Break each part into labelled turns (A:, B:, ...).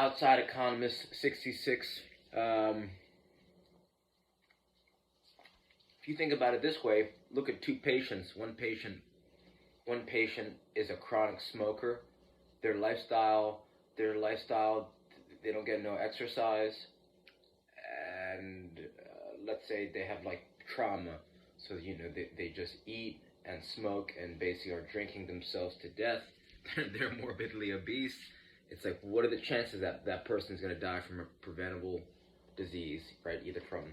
A: outside economist 66. If you think about it this way, look at two patients. One patient is a chronic smoker. Their lifestyle, they don't get no exercise, and let's say they have like trauma, so they just eat and smoke and basically are drinking themselves to death. They're morbidly obese. It's like, what are the chances that that person is going to die from a preventable disease, right? Either from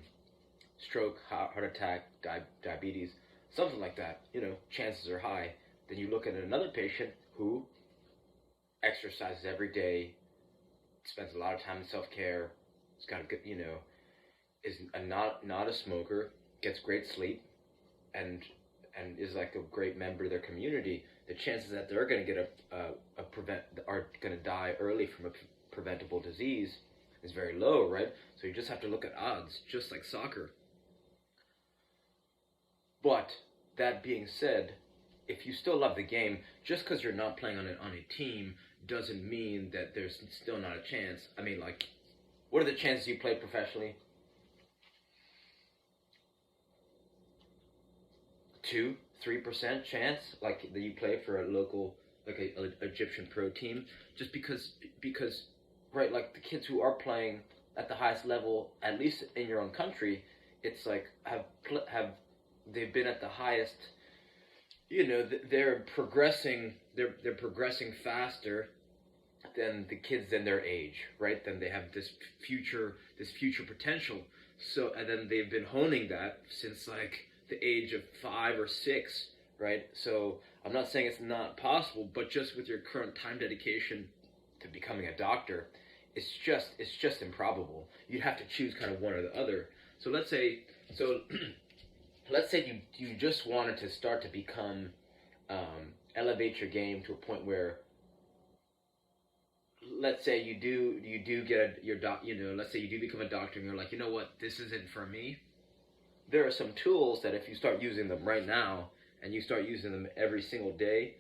A: stroke, heart attack, diabetes, something like that. Chances are high. Then you look at another patient who exercises every day, spends a lot of time in self-care, has got a good, is not a smoker, gets great sleep, and is like a great member of their community. The chances that they're going to get are going to die early from a preventable disease is very low, right? So you just have to look at odds, just like soccer. But that being said, if you still love the game, just because you're not playing on a team doesn't mean that there's still not a chance. I mean, like, what are the chances you play professionally? 2-3% chance, like, that you play for a local, like a Egyptian pro team, just because right, like the kids who are playing at the highest level, at least in your own country, it's like they've been at the highest. They're progressing. They're progressing faster than the kids in their age, right? Then they have this future potential. So, and then they've been honing that since like the age of 5 or 6, right? So I'm not saying it's not possible, but just with your current time dedication to becoming a doctor, it's just improbable. You'd have to choose kind of one or the other. So let's say you just wanted to start to become, elevate your game to a point where, let's say you do get let's say you do become a doctor and you're like, you know what, this isn't for me. There are some tools that if you start using them right now and you start using them every single day,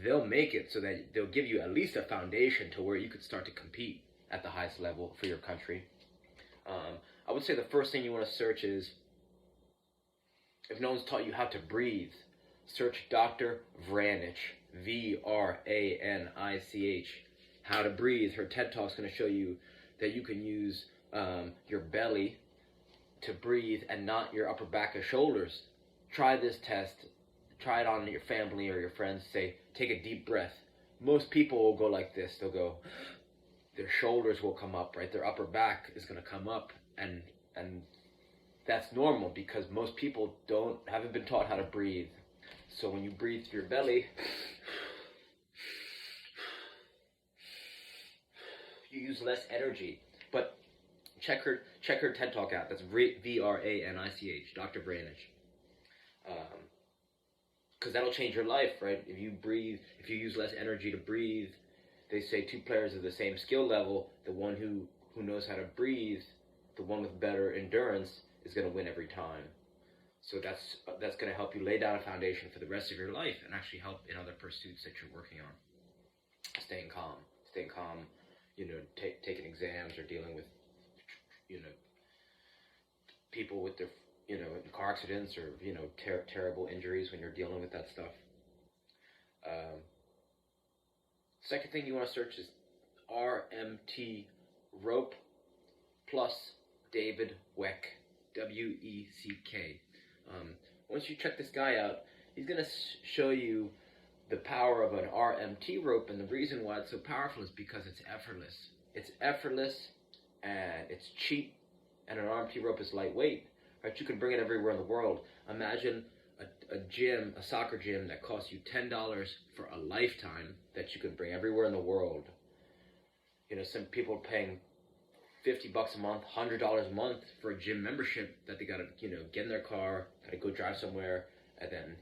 A: they'll make it so that they'll give you at least a foundation to where you could start to compete at the highest level for your country. I would say the first thing you want to search is, if no one's taught you how to breathe, search Dr. Vranich, Vranich, how to breathe. Her TED Talk's going to show you that you can use your belly to breathe and not your upper back or shoulders. Try this test. Try it on your family or your friends. Say, take a deep breath. Most people will go like this. They'll go, their shoulders will come up, right? Their upper back is going to come up, and that's normal because most people haven't been taught how to breathe. So when you breathe through your belly, you use less energy. But check her TED Talk out. That's Vranich, Dr. Vranich. Because that'll change your life, right? If you use less energy to breathe, they say two players of the same skill level, the one who knows how to breathe, the one with better endurance, is going to win every time. So that's going to help you lay down a foundation for the rest of your life and actually help in other pursuits that you're working on. Staying calm, taking exams or dealing with, people with their, car accidents or, terrible injuries when you're dealing with that stuff. Second thing you want to search is RMT rope plus David Weck, WECK. Once you check this guy out, he's going to show you the power of an RMT rope, and the reason why it's so powerful is because it's effortless. It's effortless, and it's cheap, and an RMT rope is lightweight. Right? You can bring it everywhere in the world. Imagine a soccer gym that costs you $10 for a lifetime that you can bring everywhere in the world. Some people are paying $50 a month, $100 a month for a gym membership that they gotta, get in their car, gotta go drive somewhere, and then,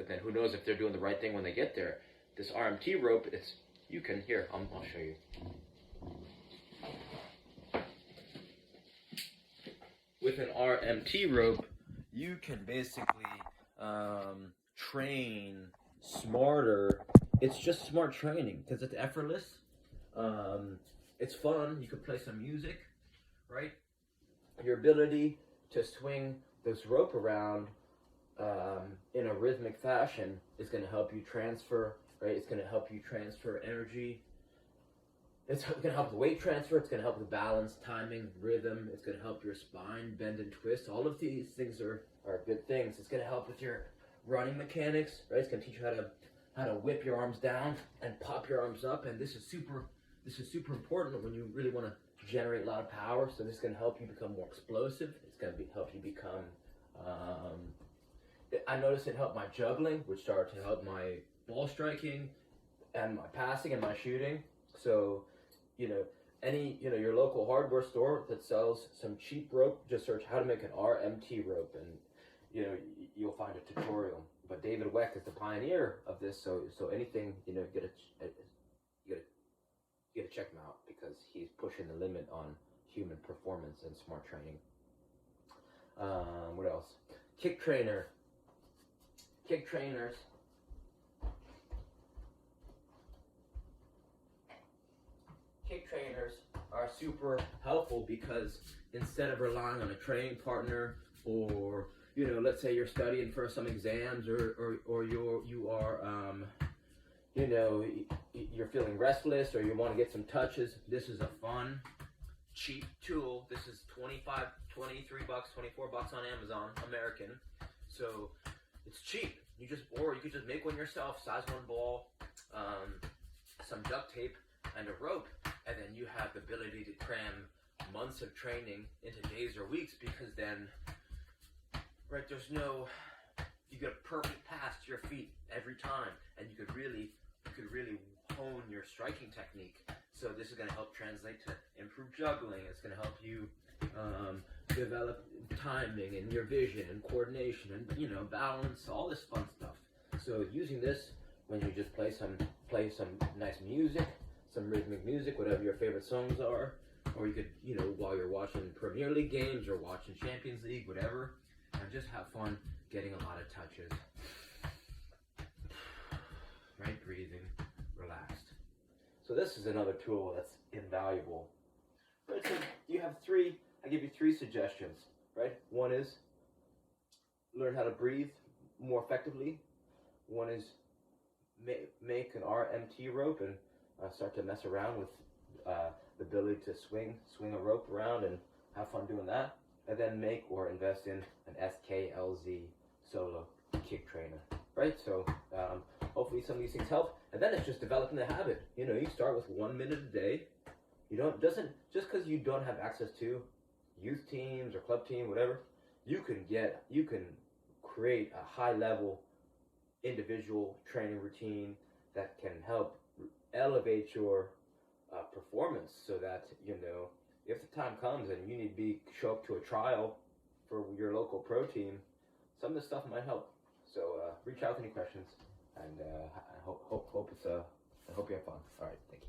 A: then who knows if they're doing the right thing when they get there. This RMT rope, I'll show you. With an RMT rope, you can basically train smarter. It's just smart training because it's effortless. It's fun. You could play some music, right? Your ability to swing this rope around in a rhythmic fashion is going to help you transfer, right? It's going to help you transfer energy. It's going to help with weight transfer. It's going to help with balance, timing, rhythm. It's going to help your spine bend and twist. All of these things are good things. It's going to help with your running mechanics, right? It's going to teach you how to whip your arms down and pop your arms up. And this is super important when you really want to generate a lot of power. So this is going to help you become more explosive. It's going to help you become. I noticed it helped my juggling, which started to help my ball striking and my passing and my shooting. So, your local hardware store that sells some cheap rope, just search how to make an RMT rope, and you'll find a tutorial. But David Weck is the pioneer of this, so anything, you gotta check him out, because he's pushing the limit on human performance and smart training. What else? Kick trainers are super helpful, because instead of relying on a training partner, or let's say you're studying for some exams, or you're feeling restless, or you want to get some touches, this is a fun, cheap tool. This is $23, $24 on Amazon, American. So it's cheap. You could just make one yourself, size 1 ball, some duct tape, and a rope, and then you have the ability to cram months of training into days or weeks, because then, right, you get a perfect pass to your feet every time, and you could really hone your striking technique. So this is going to help translate to improved juggling. It's going to help you develop timing and your vision and coordination and balance, all this fun stuff. So using this when you just play some nice music, some rhythmic music, whatever your favorite songs are, or you could while you're watching Premier League games or watching Champions League, whatever, and just have fun getting a lot of touches. Right, breathing, relaxed. So this is another tool that's invaluable. Right, so I give you 3 suggestions, right? One is learn how to breathe more effectively. One is make an RMT rope and start to mess around with the ability to swing a rope around and have fun doing that. And then make or invest in an SKLZ solo kick trainer, right? So hopefully some of these things help. And then it's just developing the habit. You start with 1 minute a day. Just because you don't have access to youth teams or club team, whatever, you can create a high level individual training routine that can help elevate your performance, so that if the time comes and you need to show up to a trial for your local pro team, some of this stuff might help. So reach out with any questions, and I hope you have fun. All right, thank you.